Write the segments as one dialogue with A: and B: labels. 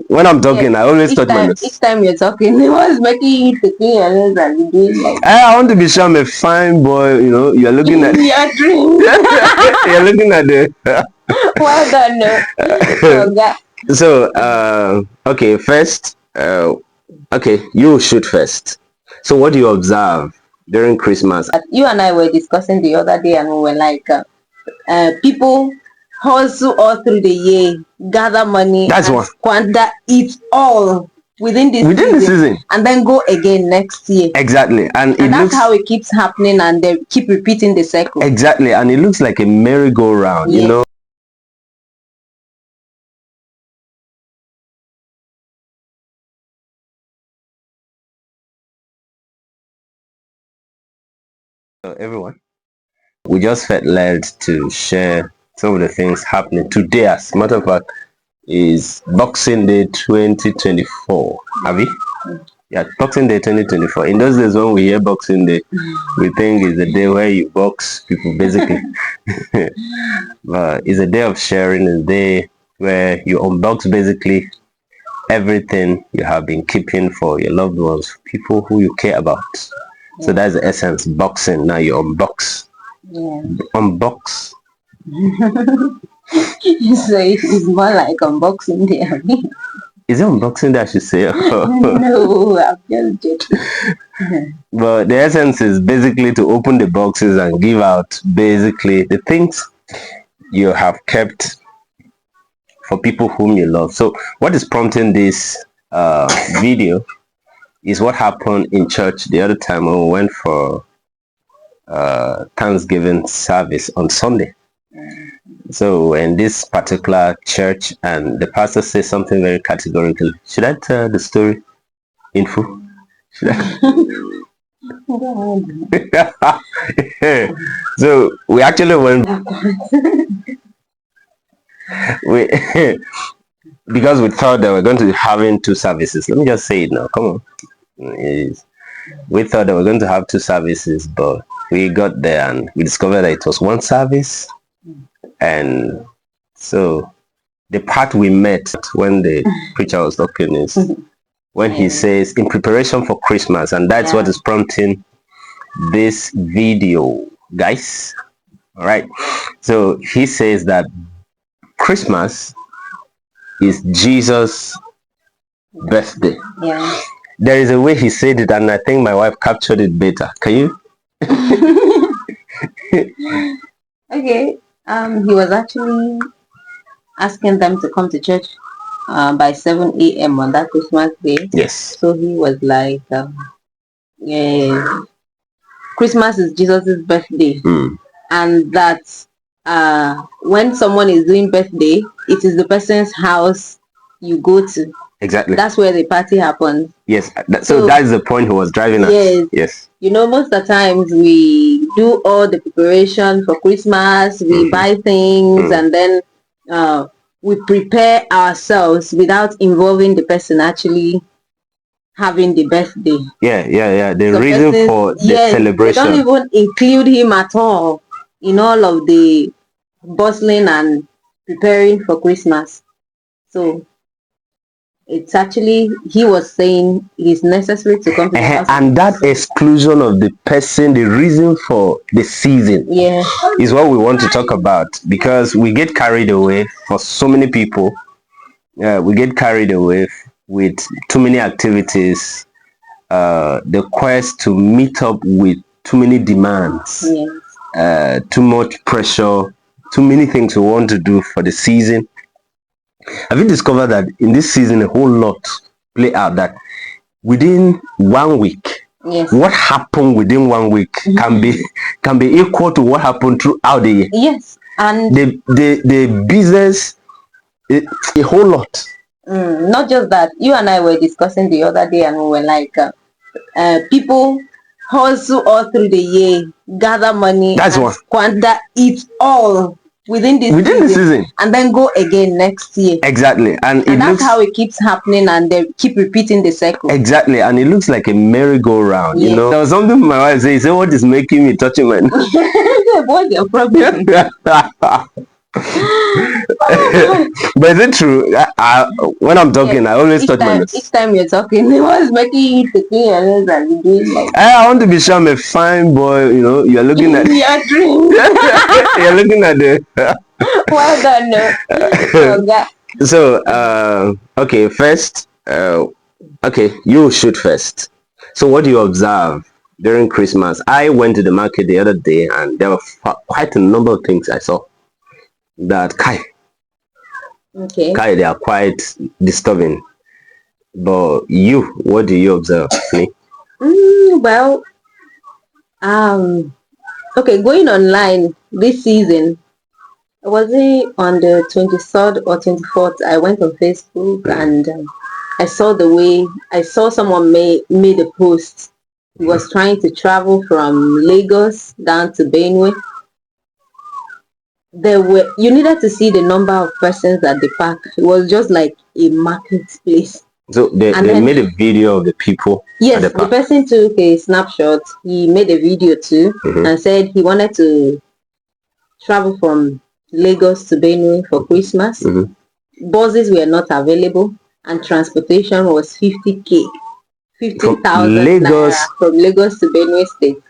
A: When I'm talking, I always touch my nose.
B: Each time you're talking, what's making you to clean your nose and be doing like
A: I want to be sure I'm a fine boy, you know. You're looking at
B: your dream.
A: you're looking at the
B: Well done, no. Oh, God.
A: so okay, first okay, you shoot first. So what do you observe during Christmas?
B: You and I were discussing the other day, and we were like, people hustle all through the year, gather money,
A: That's
B: and
A: one.
B: squander it all within
A: the season,
B: and then go again next year.
A: Exactly, and
B: that's looks, how it keeps happening, and they keep repeating the cycle.
A: Exactly, and it looks like a merry-go-round, you know. So everyone, we just felt led to share some of the things happening today. As a matter of fact, is Boxing Day 2024. Have you? Yeah, Boxing Day 2024. In those days when we hear Boxing Day, we think it's the day where you box people, basically. But it's a day of sharing, it's a day where you unbox basically everything you have been keeping for your loved ones, people who you care about. So that's the essence, boxing. Now you unbox.
B: Yeah.
A: Unbox.
B: So it's more like unboxing day.
A: Is it unboxing that I should say?
B: No, I'm just joking.
A: But the essence is basically to open the boxes and give out basically the things you have kept for people whom you love. So what is prompting this video is what happened in church the other time when we went for Thanksgiving service on Sunday. So in this particular church, and the pastor says something very categorical. Should I tell the story in full? Should I? So we actually went because we thought that we're going to be having two services. Let me just say it now. Come on. We thought that we're going to have two services, but we got there and we discovered that it was one service. And so the part we met when the preacher was talking is when he says in preparation for Christmas, and that's what is prompting this video, guys. All right, so he says that Christmas is Jesus' birthday.
B: Yeah,
A: there is a way he said it, and I think my wife captured it better. Can you?
B: Okay. He was actually asking them to come to church by 7 a.m. on that Christmas day.
A: Yes.
B: So he was like, yeah, Christmas is Jesus' birthday. And that when someone is doing birthday, it is the person's house you go to.
A: Exactly.
B: That's where the party happens.
A: Yes. So that's the point he was driving at.
B: Yes.
A: Yes.
B: You know, most of the times we do all the preparation for Christmas, we buy things, and then we prepare ourselves without involving the person actually having the birthday.
A: Yeah. The reason for the celebration.
B: They don't even include him at all in all of the bustling and preparing for Christmas. So it's actually, he was saying it is necessary to come to the house.
A: And that exclusion of the person, the reason for the season, is what we want to talk about, because we get carried away for so many people. We get carried away with too many activities, the quest to meet up with too many demands, too much pressure, too many things we want to do for the season. Have you discovered that in this season a whole lot play out, that within 1 week, what happened within 1 week can be equal to what happened throughout the year?
B: Yes. And
A: the business, a whole lot.
B: Not just that. You and I were discussing the other day, and we were like, people hustle all through the year, gather money,
A: that's one,
B: squander it all within the season, and then go again next year.
A: Exactly. And
B: that's how it keeps happening, and they keep repeating the cycle.
A: Exactly. And it looks like a merry-go-round. You know, there was something my wife said, what is making me touching my nose?
B: What's your problem?
A: But is it true? When I'm talking,
B: Yes,
A: I always touch my
B: each
A: nose.
B: time you're talking, it was making you to clean your nose and be doing like
A: I want to be sure I'm a fine boy. You know, you're looking at
B: your dreams.
A: you're looking at the.
B: Well done, no. Oh God.
A: So, okay, first, okay, you shoot first. So, what do you observe during Christmas? I went to the market the other day, and there were quite a number of things I saw that
B: Okay.
A: they are quite disturbing. But you, what do you observe, Flee?
B: Well, um, okay, going online this season, was it on the 23rd or 24th? I went on Facebook and I saw someone made a post. He was trying to travel from Lagos down to Benue. You needed to see the number of persons at the park. It was just like a marketplace.
A: So they made a video of the people
B: yes,
A: at the park.
B: The person took a snapshot. He made a video too and said he wanted to travel from Lagos to Benue for Christmas. Buses were not available and transportation was 50K. 50,000
A: Lagos
B: naira from Lagos to Benue State.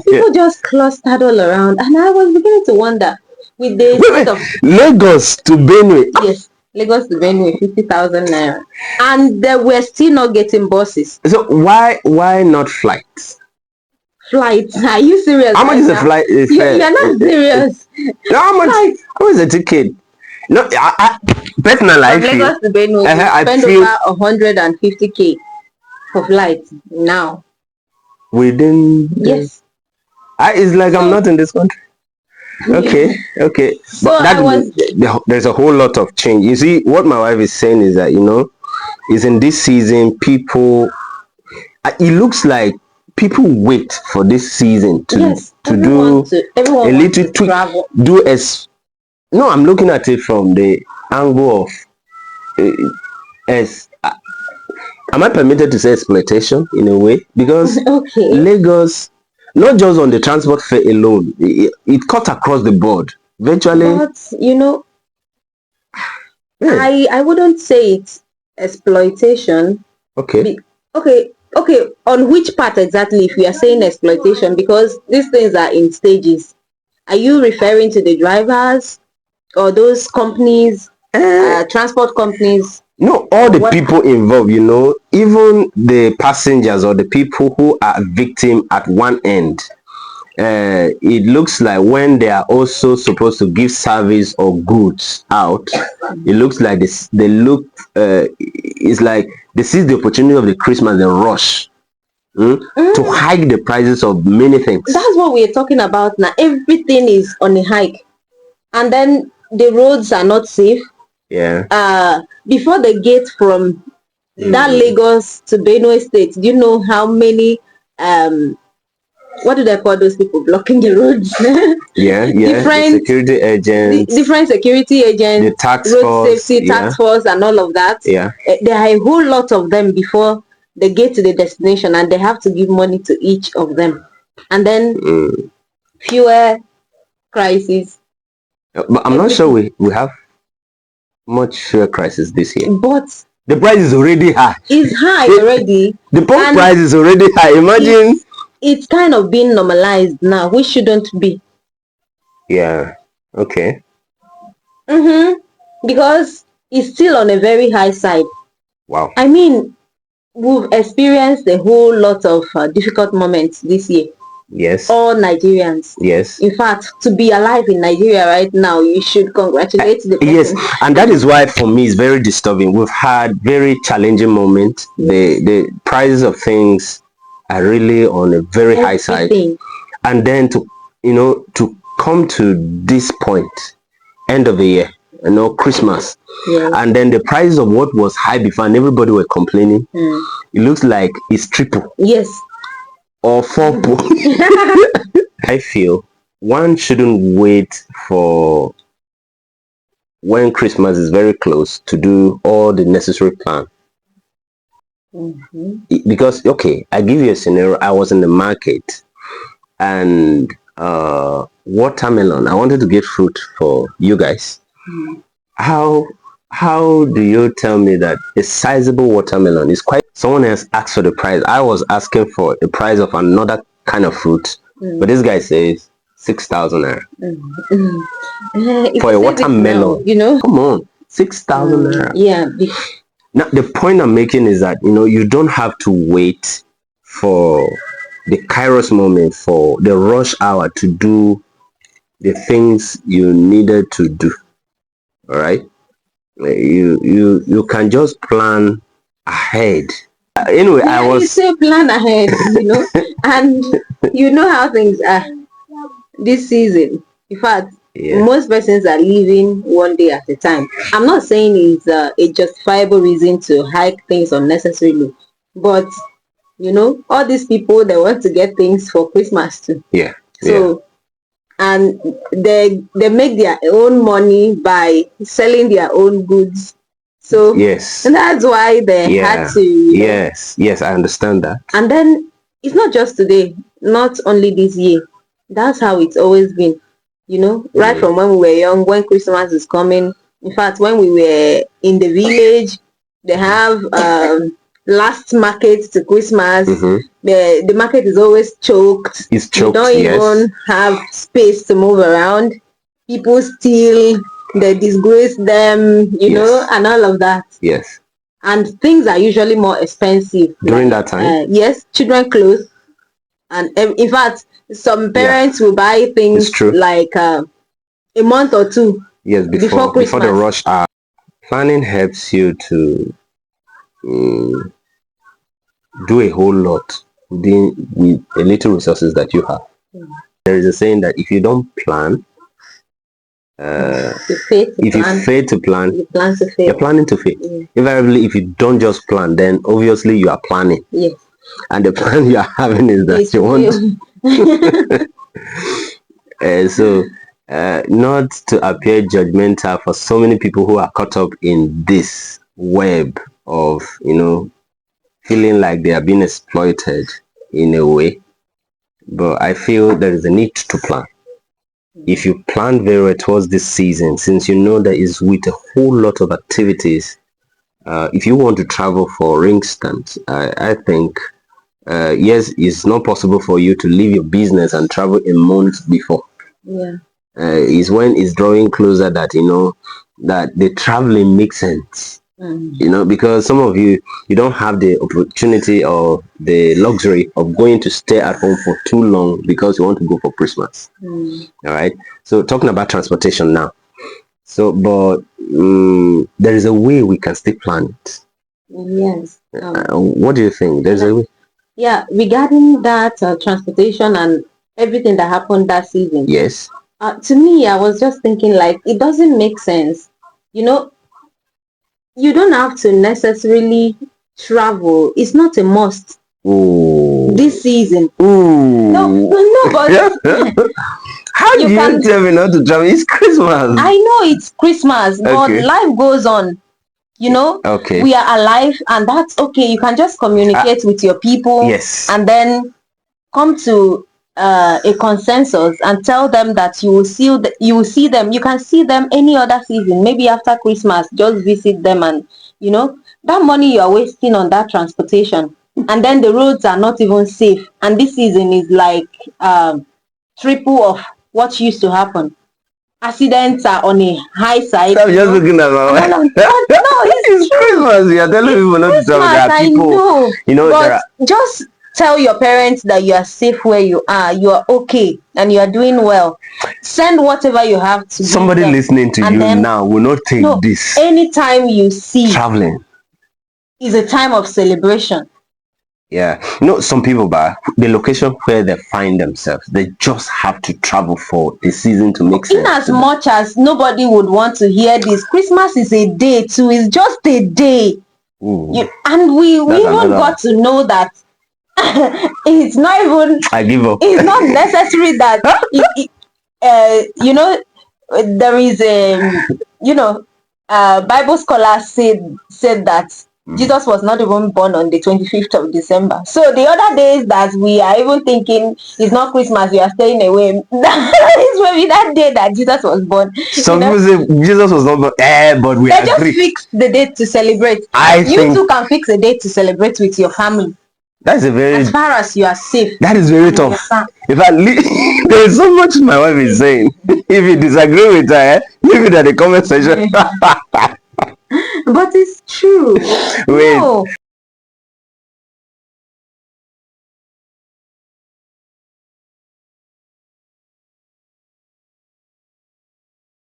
B: People just clustered all around, and I was beginning to wonder with the
A: wait, Lagos to Benue.
B: Yes, Lagos to Benue, 50,000 naira, and they were still not getting buses.
A: So why not flights?
B: Flights? Are you serious?
A: How much is a flight?
B: You're not serious.
A: No, how much? How much is a ticket? No, personally, I feel
B: Lagos to Benue,
A: I
B: spend
A: feel
B: over 150K for flights now.
A: Within
B: yes,
A: it's like I'm not in this country. Okay, okay.
B: So
A: But there's a whole lot of change. You see, what my wife is saying is that is in this season people. It looks like people wait for this season to do a little tweak. Do as no, I'm looking at it from the angle of as. Am I permitted to say exploitation in a way? Because Lagos, not just on the transport fare alone, it cut across the board. Virtually.
B: But I wouldn't say it's exploitation.
A: Okay.
B: Okay. On which part exactly if you are saying exploitation? Because these things are in stages. Are you referring to the drivers or those companies, transport companies?
A: No, all the people involved, even the passengers or the people who are victim at one end. It looks like when they are also supposed to give service or goods out, it looks like this. It's like they seize the opportunity of the Christmas and rush to hike the prices of many things.
B: That's what we're talking about now. Everything is on a hike, and then the roads are not safe.
A: Yeah.
B: Before the gate from that Lagos to Benue State, do you know how many what do they call those people blocking the roads?
A: Different security agents,
B: the
A: tax
B: road
A: force,
B: safety tax force, and all of that. There are a whole lot of them before they get to the destination, and they have to give money to each of them, and then fuel crisis.
A: But I'm not sure we have much fuel crisis this year.
B: But
A: the price is already high.
B: It's high already.
A: The pump price is already high. Imagine.
B: It's kind of being normalized now, which shouldn't be.
A: Yeah. Okay.
B: Because it's still on a very high side.
A: Wow.
B: I mean, we've experienced a whole lot of difficult moments this year.
A: Yes.
B: All Nigerians.
A: Yes.
B: In fact, to be alive in Nigeria right now, you should congratulate the person.
A: Yes, and that is why for me it's very disturbing. We've had very challenging moments. The prices of things are really on a very high side. And then to come to this point, end of the year, Christmas. And then the price of what was high before and everybody were complaining, it looks like it's triple.
B: Yes.
A: Or four. I feel one shouldn't wait for when Christmas is very close to do all the necessary plan. Because I give you a scenario. I was in the market and watermelon. I wanted to get fruit for you guys. How do you tell me that a sizable watermelon is quite? Someone else asked for the price. I was asking for the price of another kind of fruit, but this guy says 6,000 naira for a watermelon.
B: Now,
A: come on, 6,000 naira.
B: Yeah.
A: Now the point I'm making is that you don't have to wait for the kairos moment, for the rush hour to do the things you needed to do. All right, you can just plan ahead. Anyway,
B: yeah, I was, you say plan ahead, and you know how things are this season. In fact, most persons are living one day at a time. I'm not saying it's a justifiable reason to hike things unnecessarily, but all these people, they want to get things for Christmas too.
A: Yeah.
B: So and they make their own money by selling their own goods. So
A: yes,
B: and that's why they had to.
A: Yes, I understand that.
B: And then it's not just today, not only this year. That's how it's always been. Right from when we were young, when Christmas is coming. In fact, when we were in the village, they have last market to Christmas. The market is always choked.
A: It's choked.
B: You don't even have space to move around. People steal, they disgrace them, and all of that.
A: Yes.
B: And things are usually more expensive
A: during that time.
B: Yes, children clothes, and in fact, some parents will buy things like a month or two.
A: Yes, before the rush hour. Planning helps you to do a whole lot with the little resources that you have. There is a saying that if you don't plan, if you fail to plan,
B: you plan to fail.
A: You're planning to fail. Invariably, if you don't just plan, then obviously you are planning.
B: Yes.
A: And the plan you are having is that you want. So, not to appear judgmental for so many people who are caught up in this web of, feeling like they are being exploited in a way. But I feel there is a need to plan. If you plan very well towards this season, since you know that is with a whole lot of activities, if you want to travel, for instance, I think, yes, it's not possible for you to leave your business and travel a month before.
B: Yeah.
A: Is when it's drawing closer that, that the traveling makes sense. Because some of you don't have the opportunity or the luxury of going to stay at home for too long because you want to go for Christmas. All right. So talking about transportation now. So, but there is a way we can still plan it.
B: Yes.
A: What do you think? There's a way.
B: Yeah, regarding that transportation and everything that happened that season.
A: Yes.
B: To me, I was just thinking like it doesn't make sense. You don't have to necessarily travel. It's not a must.
A: Ooh.
B: This season.
A: Ooh.
B: No, but
A: how do you tell me not to travel? It's Christmas.
B: I know it's Christmas, but life goes on.
A: Okay.
B: We are alive, and that's okay. You can just communicate with your people.
A: Yes.
B: And then come to a consensus and tell them that you will see them. You can see them any other season, maybe after Christmas. Just visit them, and that money you are wasting on that transportation, and then the roads are not even safe. And this season is like triple of what used to happen. Accidents are on a high side.
A: I'm just looking at my wife.
B: No, it's
A: Christmas. You are telling people not to travel. There are people.
B: I know. But just tell your parents that you are safe where you are. You are okay, and you are doing well. Send whatever you have to.
A: Somebody listening to you now will not take this.
B: Anytime you see
A: traveling
B: is a time of celebration.
A: Yeah, some people, but the location where they find themselves, they just have to travel for the season to make sense.
B: In as much as nobody would want to hear this, Christmas is a day too. It's just a day. And we even got to know that it's not even.
A: I give up.
B: It's not necessary that there is a Bible scholar said that Jesus was not even born on the 25th of December. So the other days that we are even thinking it's not Christmas, we are staying away. That is maybe that day that Jesus was born.
A: Some people say Jesus was not born, but we
B: They
A: agree.
B: just fix the date to celebrate. You too can fix a date to celebrate with your family.
A: That's a very,
B: as far as you are safe.
A: that is very tough. If I there is so much my wife is saying. If you disagree with her, leave it at the comment section.
B: But it's true.
A: Wait.
B: No.